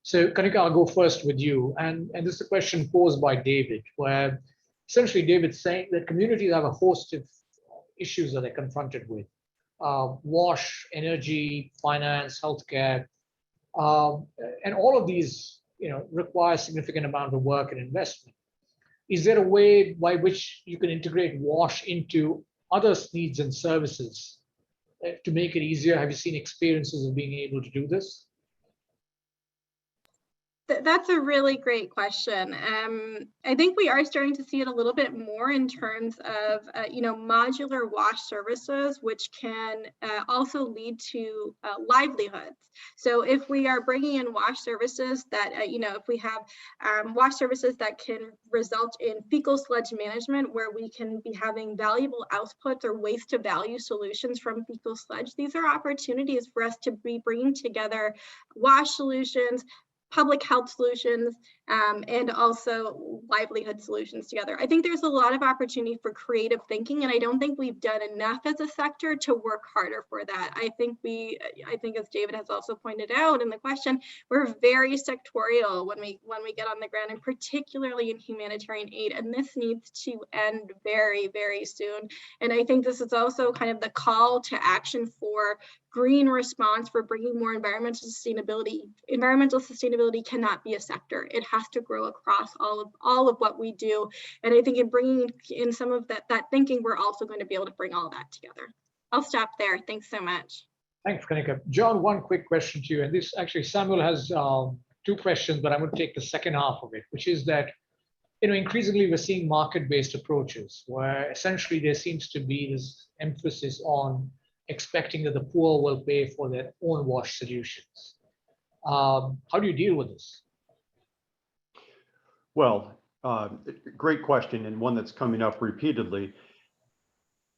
So Kanika, I'll go first with you. And this is a question posed by David, where essentially David's saying that communities have a host of issues that they're confronted with. Wash, energy, finance, healthcare, and all of these require a significant amount of work and investment. Is there a way by which you can integrate wash into other needs and services to make it easier? Have you seen experiences of being able to do this? That's a really great question. I think we are starting to see it a little bit more in terms of, modular wash services, which can also lead to livelihoods. So if we are bringing in wash services that, if we have wash services that can result in fecal sludge management, where we can be having valuable outputs or waste to value solutions from fecal sludge, these are opportunities for us to be bringing together wash solutions, public health solutions, and also livelihood solutions together. I think there's a lot of opportunity for creative thinking, and I don't think we've done enough as a sector to work harder for that. I think as David has also pointed out in the question, we're very sectorial when we get on the ground, and particularly in humanitarian aid, and this needs to end very, very soon. And I think this is also kind of the call to action for green response, for bringing more environmental sustainability. Environmental sustainability cannot be a sector. It has to grow across all of what we do. And I think in bringing in some of that thinking, we're also going to be able to bring all that together. I'll stop there. Thanks so much. Thanks, Kanika. John, one quick question to you. And this actually, Samuel has two questions, but I'm going to take the second half of it, which is that, increasingly we're seeing market-based approaches where essentially there seems to be this emphasis on expecting that the poor will pay for their own wash solutions. How do you deal with this? Well, Great question, and one that's coming up repeatedly.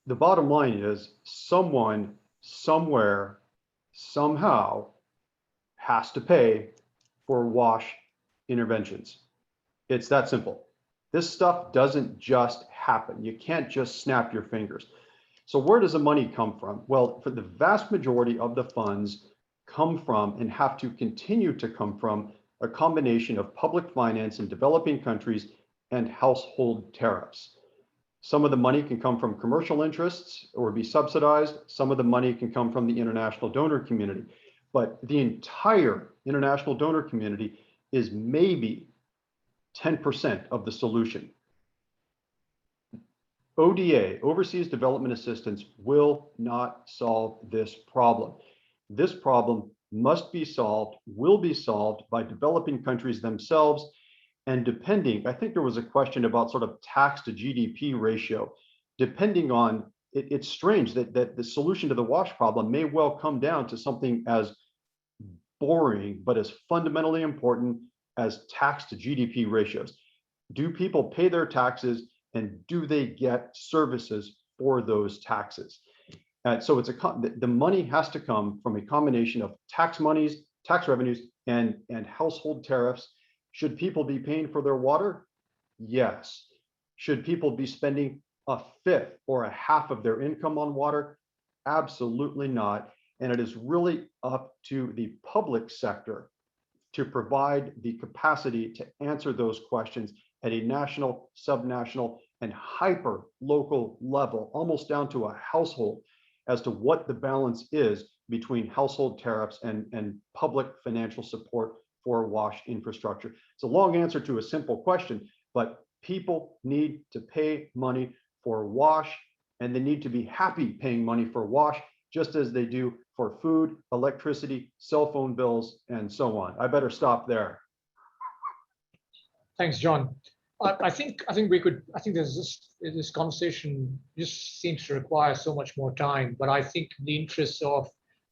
The bottom line is someone, somewhere, somehow has to pay for wash interventions. It's that simple. This stuff doesn't just happen. You can't just snap your fingers. So where does the money come from? Well, for the vast majority of the funds come from and have to continue to come from a combination of public finance in developing countries and household tariffs. Some of the money can come from commercial interests or be subsidized. Some of the money can come from the international donor community. But the entire international donor community is maybe 10% of the solution. ODA, Overseas Development Assistance, will not solve this problem. This problem must be solved, will be solved by developing countries themselves. And depending, I think there was a question about sort of tax to GDP ratio. Depending on, it's strange that the solution to the wash problem may well come down to something as boring, but as fundamentally important as tax to GDP ratios. Do people pay their taxes, and do they get services for those taxes? So it's the money has to come from a combination of tax monies, tax revenues, and household tariffs. Should people be paying for their water? Yes. Should people be spending a fifth or a half of their income on water? Absolutely not. And it is really up to the public sector to provide the capacity to answer those questions at a national, subnational, and hyper local level, almost down to a household, as to what the balance is between household tariffs and public financial support for wash infrastructure. It's a long answer to a simple question, but people need to pay money for wash, and they need to be happy paying money for wash, just as they do for food, electricity, cell phone bills, and so on. I better stop there. Thanks, John. I think there's this conversation just seems to require so much more time, but I think in the interest of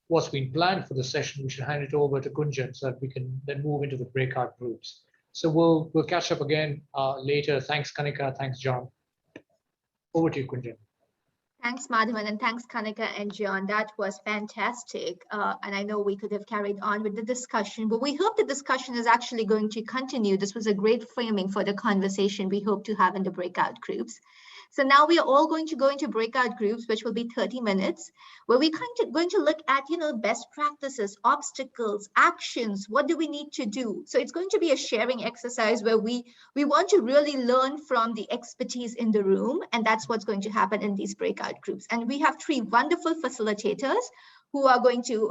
what's been planned for the session, we should hand it over to Gunjan so that we can then move into the breakout groups. So we'll catch up again later. Thanks, Kanika. Thanks, John. Over to you, Gunjan. Thanks, Madhavan, and thanks, Kanika and John. That was fantastic. And I know we could have carried on with the discussion, but we hope the discussion is actually going to continue. This was a great framing for the conversation we hope to have in the breakout groups. So now we are all going to go into breakout groups, which will be 30 minutes, where we're going to look at, best practices, obstacles, actions. What do we need to do? So it's going to be a sharing exercise where we want to really learn from the expertise in the room. And that's what's going to happen in these breakout groups. And we have three wonderful facilitators who are going to,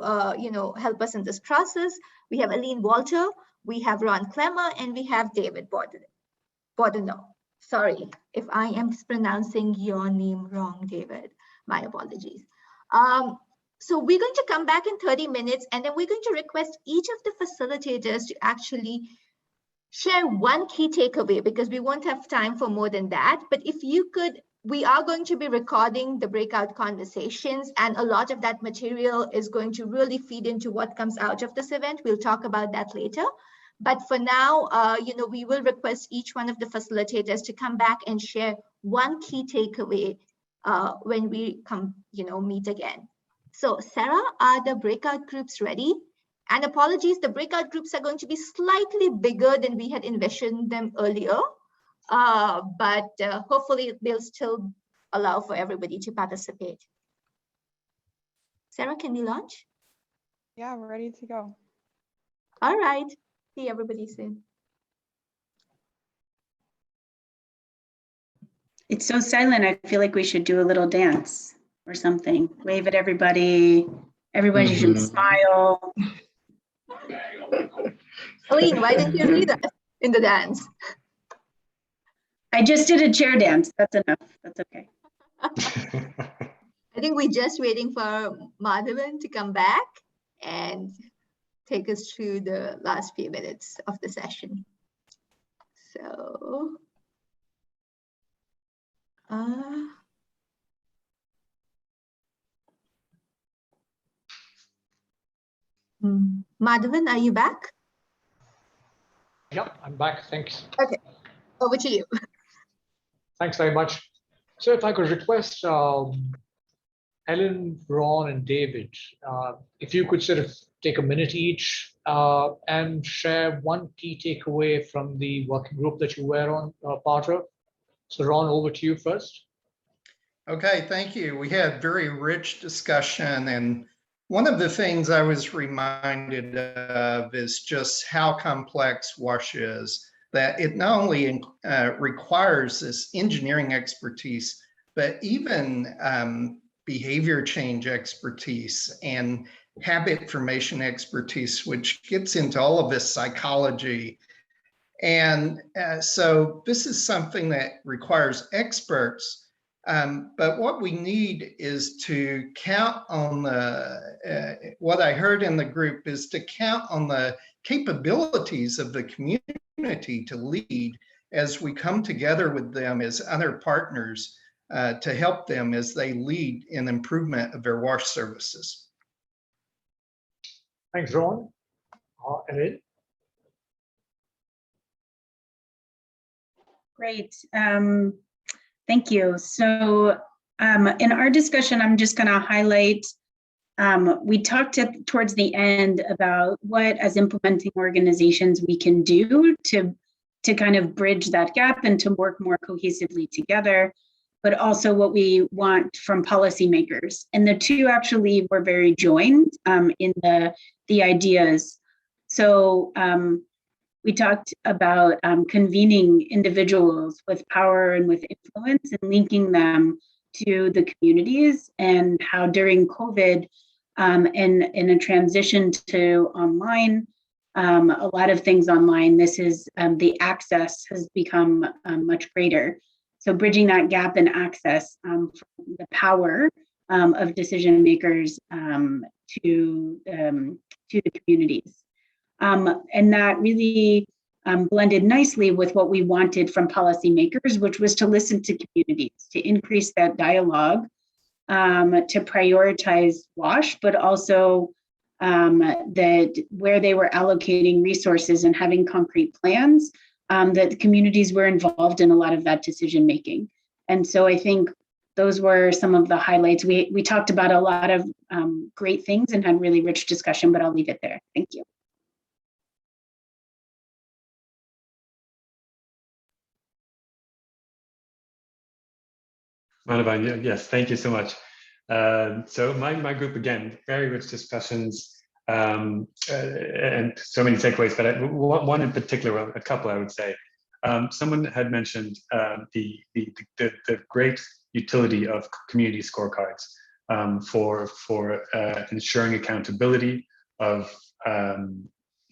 help us in this process. We have Elynn Walter, we have Ron Clemmer, and we have David Bonnardeaux. Sorry if I am pronouncing your name wrong, David. My apologies. So we're going to come back in 30 minutes, and then we're going to request each of the facilitators to actually share one key takeaway, because we won't have time for more than that. But if you could, we are going to be recording the breakout conversations, and a lot of that material is going to really feed into what comes out of this event. We'll talk about that later. But for now, we will request each one of the facilitators to come back and share one key takeaway when we come, meet again. So Sarah, are the breakout groups ready? And apologies, the breakout groups are going to be slightly bigger than we had envisioned them earlier, but hopefully they'll still allow for everybody to participate. Sarah, can we launch? Yeah, we're ready to go. All right. See everybody soon. It's so silent. I feel like we should do a little dance or something. Wave at everybody. Everybody should smile. Elynn, why didn't you lead us in the dance? I just did a chair dance. That's enough. That's okay. I think we're just waiting for Madhavan to come back and take us through the last few minutes of the session. So, Madhavan, are you back? Yep, I'm back. Thanks. Okay. Over to you. Thanks very much. So if I could request Elynn, Ron, and David, if you could sort of take a minute each and share one key takeaway from the working group that you were on part of. So Ron, over to you first. Okay, thank you. We had very rich discussion, and one of the things I was reminded of is just how complex WASH is, that it not only requires this engineering expertise, but even behavior change expertise and habit formation expertise, which gets into all of this psychology. And so this is something that requires experts. But what we need is to count on what I heard in the group is to count on the capabilities of the community to lead as we come together with them as other partners to help them as they lead in improvement of their WASH services. Thanks, Ron. Elynn? Great. Thank you. So in our discussion, I'm just going to highlight, we talked towards the end about what as implementing organizations we can do to kind of bridge that gap and to work more cohesively together, but also what we want from policymakers. And the two actually were very joined in the ideas. So we talked about convening individuals with power and with influence and linking them to the communities, and how during COVID in a transition to online, a lot of things online, this is the access has become much greater. So bridging that gap in access from the power of decision makers to the communities. And that really blended nicely with what we wanted from policymakers, which was to listen to communities, to increase that dialogue, to prioritize WASH, but also that where they were allocating resources and having concrete plans, that the communities were involved in a lot of that decision making. And so I think those were some of the highlights. We talked about a lot of great things and had really rich discussion, but I'll leave it there. Thank you. Madhavan, yes, thank you so much. So my group, again, very rich discussions and so many takeaways, but one in particular, a couple I would say. Someone had mentioned the great utility of community scorecards for ensuring accountability of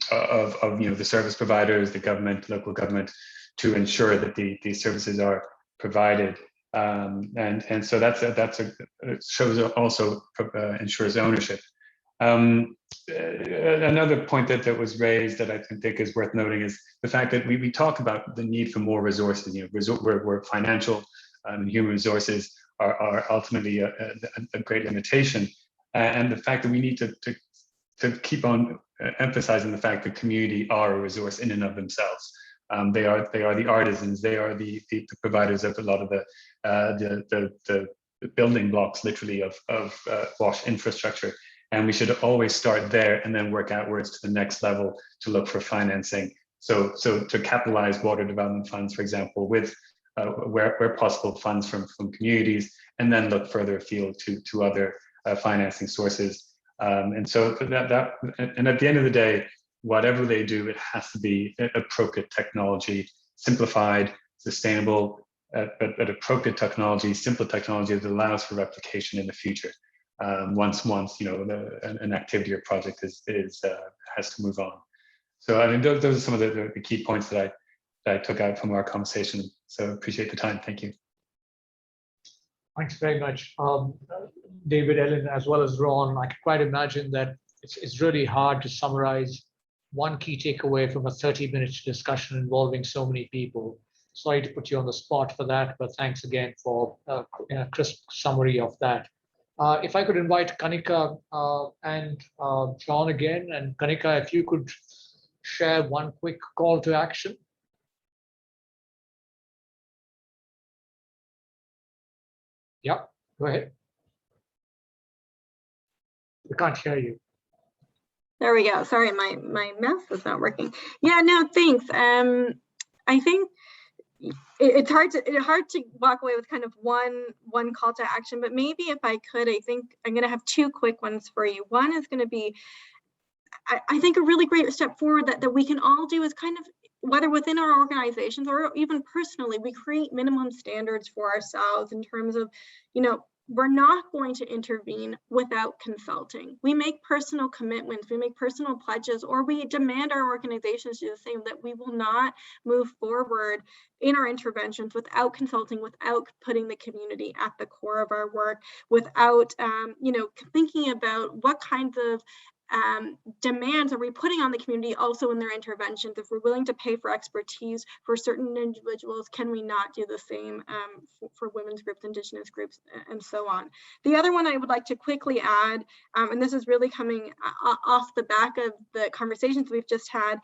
the service providers, the government, local government, to ensure that these services are provided. And so it shows also ensures ownership. Another point that was raised that I think is worth noting is the fact that we talk about the need for more resources. Where financial and human resources are ultimately a great limitation, and the fact that we need to keep on emphasizing the fact that community are a resource in and of themselves. They are the artisans. They are the providers of a lot of the building blocks, literally, of WASH infrastructure. And we should always start there and then work outwards to the next level to look for financing. So to capitalize water development funds, for example, with where possible funds from communities, and then look further afield to other financing sources. And so and at the end of the day, whatever they do, it has to be appropriate technology, simplified, sustainable, but appropriate technology, simple technology that allows for replication in the future. Once an activity or project has to move on. So I mean, those are some of the key points that I took out from our conversation. So appreciate the time. Thank you. Thanks very much, David, Elynn, as well as Ron. I can quite imagine that it's really hard to summarize one key takeaway from a 30-minute discussion involving so many people. Sorry to put you on the spot for that, but thanks again for a crisp summary of that. If I could invite Kanika and John again, and Kanika, if you could share one quick call to action. Yeah, go ahead. We can't hear you. There we go. Sorry, my mouse is not working. Yeah, no, thanks. I think it's hard to walk away with kind of one call to action, but maybe if I could, I think I'm going to have two quick ones for you. One is going to be, I think a really great step forward that we can all do is kind of, whether within our organizations or even personally, we create minimum standards for ourselves in terms of, we're not going to intervene without consulting. We make personal commitments, we make personal pledges, or we demand our organizations do the same, that we will not move forward in our interventions without consulting, without putting the community at the core of our work, without, thinking about what kinds of demands are we putting on the community also in their interventions. If we're willing to pay for expertise for certain individuals, can we not do the same for women's groups, Indigenous groups, and so on? The other one I would like to quickly add, and this is really coming off the back of the conversations we've just had,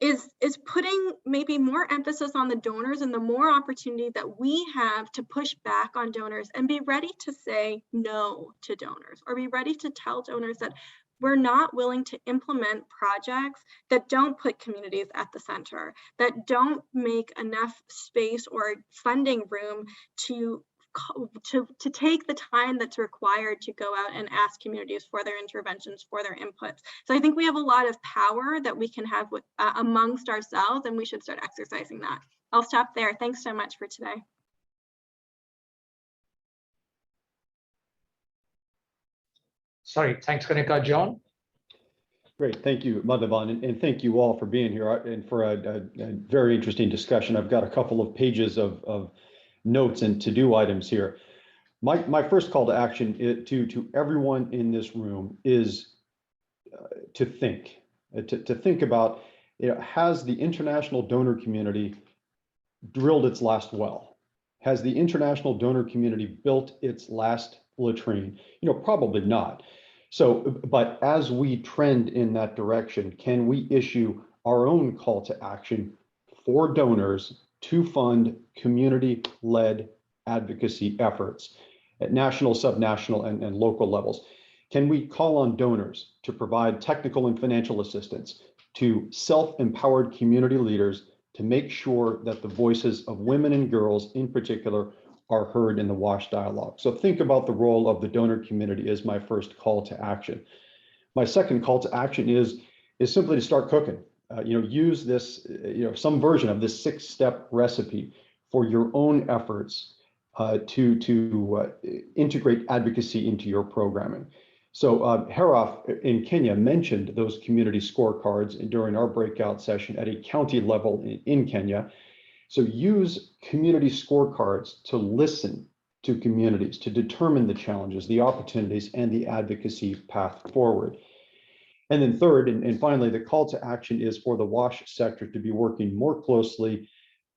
is putting maybe more emphasis on the donors and the more opportunity that we have to push back on donors and be ready to say no to donors, or be ready to tell donors that we're not willing to implement projects that don't put communities at the center, that don't make enough space or funding room to take the time that's required to go out and ask communities for their interventions, for their inputs. So I think we have a lot of power that we can have with, amongst ourselves, and we should start exercising that. I'll stop there. Thanks so much for today. Sorry, thanks, Kanika. John? Great, thank you, Madhavan, and thank you all for being here and for a very interesting discussion. I've got a couple of pages of notes and to-do items here. My first call to action to everyone in this room is to think about, has the international donor community drilled its last well? Has the international donor community built its last latrine? Probably not. So, but as we trend in that direction, can we issue our own call to action for donors to fund community-led advocacy efforts at national, subnational, and local levels? Can we call on donors to provide technical and financial assistance to self-empowered community leaders to make sure that the voices of women and girls in particular are heard in the WASH dialogue? So think about the role of the donor community as my first call to action. My second call to action is simply to start cooking. Use this, some version of this 6-step recipe for your own efforts to integrate advocacy into your programming. So Haraf in Kenya mentioned those community scorecards during our breakout session at a county level in Kenya. So use community scorecards to listen to communities, to determine the challenges, the opportunities, and the advocacy path forward. And then third, and finally, the call to action is for the WASH sector to be working more closely,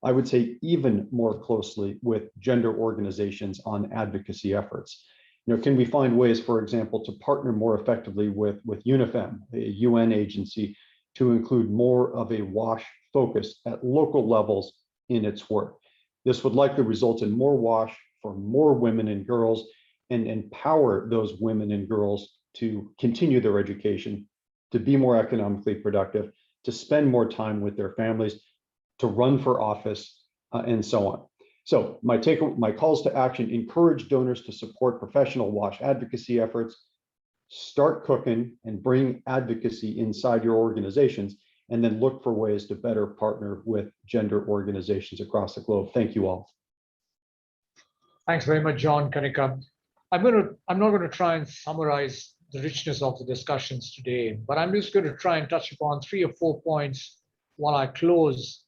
I would say even more closely, with gender organizations on advocacy efforts. Can we find ways, for example, to partner more effectively with UNIFEM, a UN agency, to include more of a WASH focus at local levels in its work? This would likely result in more WASH for more women and girls and empower those women and girls to continue their education, to be more economically productive, to spend more time with their families, to run for office, and so on. So my calls to action: encourage donors to support professional WASH advocacy efforts, start cooking and bring advocacy inside your organizations, and then look for ways to better partner with gender organizations across the globe. Thank you all. Thanks very much, John, Kanika. I'm not going to try and summarize the richness of the discussions today, but I'm just going to try and touch upon 3 or 4 points while I close.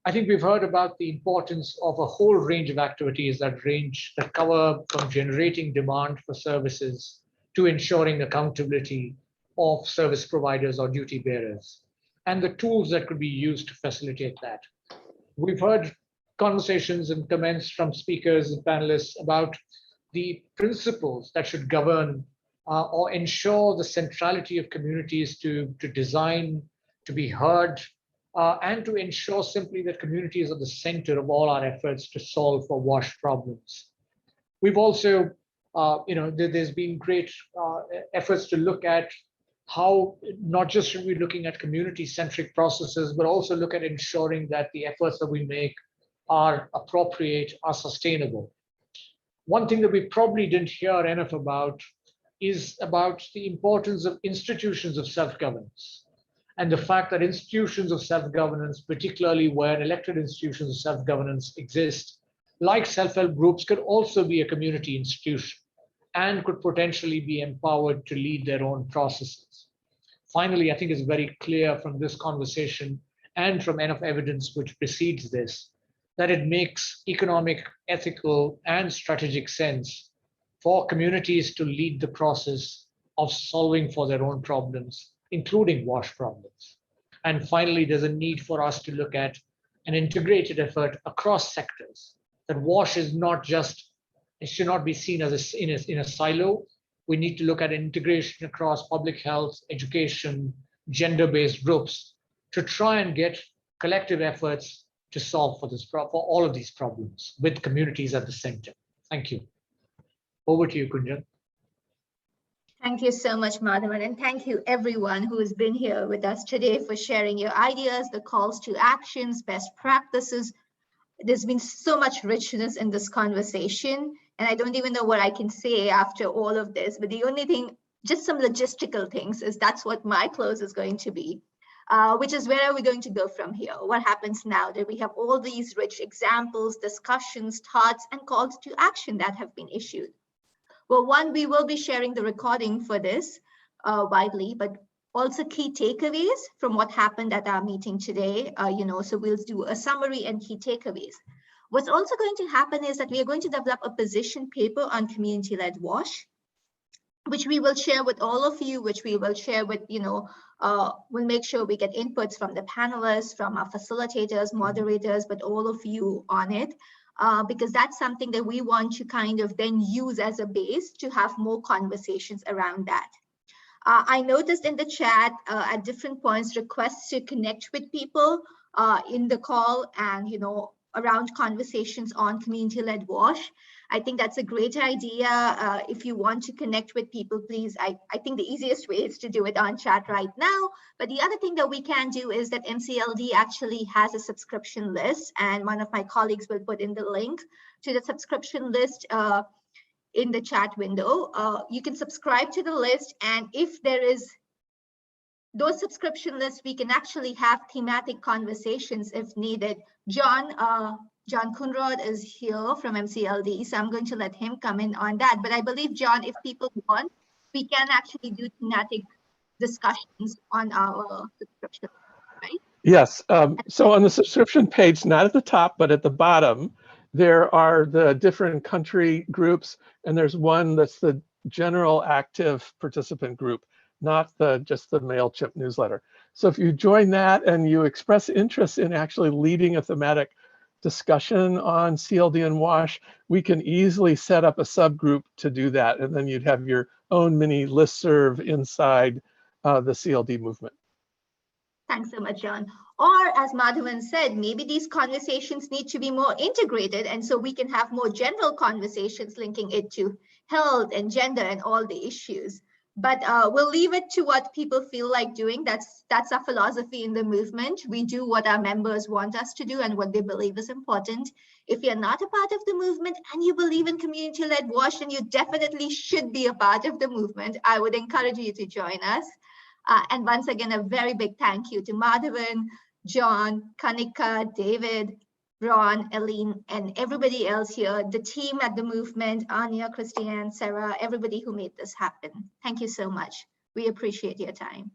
I think we've heard about the importance of a whole range of activities that cover from generating demand for services to ensuring accountability of service providers or duty bearers, and the tools that could be used to facilitate that. We've heard conversations and comments from speakers and panelists about the principles that should govern or ensure the centrality of communities to design, to be heard, and to ensure simply that communities are the center of all our efforts to solve for WASH problems. We've also, there's been great efforts to look at how not just should we be looking at community-centric processes, but also look at ensuring that the efforts that we make are appropriate, are sustainable. One thing that we probably didn't hear enough about is about the importance of institutions of self-governance and the fact that institutions of self-governance, particularly where elected institutions of self-governance exist, like self-help groups, could also be a community institution and could potentially be empowered to lead their own processes. Finally, I think it's very clear from this conversation and from enough evidence which precedes this, that it makes economic, ethical, and strategic sense for communities to lead the process of solving for their own problems, including WASH problems. And finally, there's a need for us to look at an integrated effort across sectors, that WASH is not just, it should not be seen as in a silo. We need to look at integration across public health, education, gender-based groups to try and get collective efforts to solve for all of these problems with communities at the center. Thank you. Over to you, Kunjan. Thank you so much, Madhavan, and thank you everyone who has been here with us today for sharing your ideas, the calls to actions, best practices. There's been so much richness in this conversation, and I don't even know what I can say after all of this, but the only thing, just some logistical things, is that's what my close is going to be, which is where are we going to go from here? What happens now that we have all these rich examples, discussions, thoughts, and calls to action that have been issued? Well, one, we will be sharing the recording for this widely, but also key takeaways from what happened at our meeting today. So we'll do a summary and key takeaways. What's also going to happen is that we are going to develop a position paper on community-led WASH, which we will share with all of you, which we will share with, we'll make sure we get inputs from the panelists, from our facilitators, moderators, but all of you on it. Because that's something that we want to kind of then use as a base to have more conversations around that. I noticed in the chat at different points requests to connect with people in the call and around conversations on community-led WASH. I think that's a great idea. If you want to connect with people, please, I think the easiest way is to do it on chat right now. But the other thing that we can do is that MCLD actually has a subscription list, and one of my colleagues will put in the link to the subscription list in the chat window. You can subscribe to the list, and if there is those subscription lists, we can actually have thematic conversations if needed. John Kunrod is here from MCLD, so I'm going to let him come in on that. But I believe, John, if people want, we can actually do thematic discussions on our subscription, right? Yes. So on the subscription page, not at the top, but at the bottom, there are the different country groups, and there's one that's the general active participant group, not just the MailChimp newsletter. So if you join that and you express interest in actually leading a thematic discussion on CLD and WASH, we can easily set up a subgroup to do that, and then you'd have your own mini listserv inside the CLD movement. Thanks so much, John. Or as Madhavan said, maybe these conversations need to be more integrated, and so we can have more general conversations linking it to health and gender and all the issues. But we'll leave it to what people feel like doing. That's our philosophy in the movement. We do what our members want us to do and what they believe is important. If you're not a part of the movement and you believe in community-led WASH, then you definitely should be a part of the movement. I would encourage you to join us. And once again, a very big thank you to Madhavan, John, Kanika, David, Ron, Elynn, and everybody else here, the team at the movement, Anya, Christiane, Sarah, everybody who made this happen. Thank you so much. We appreciate your time.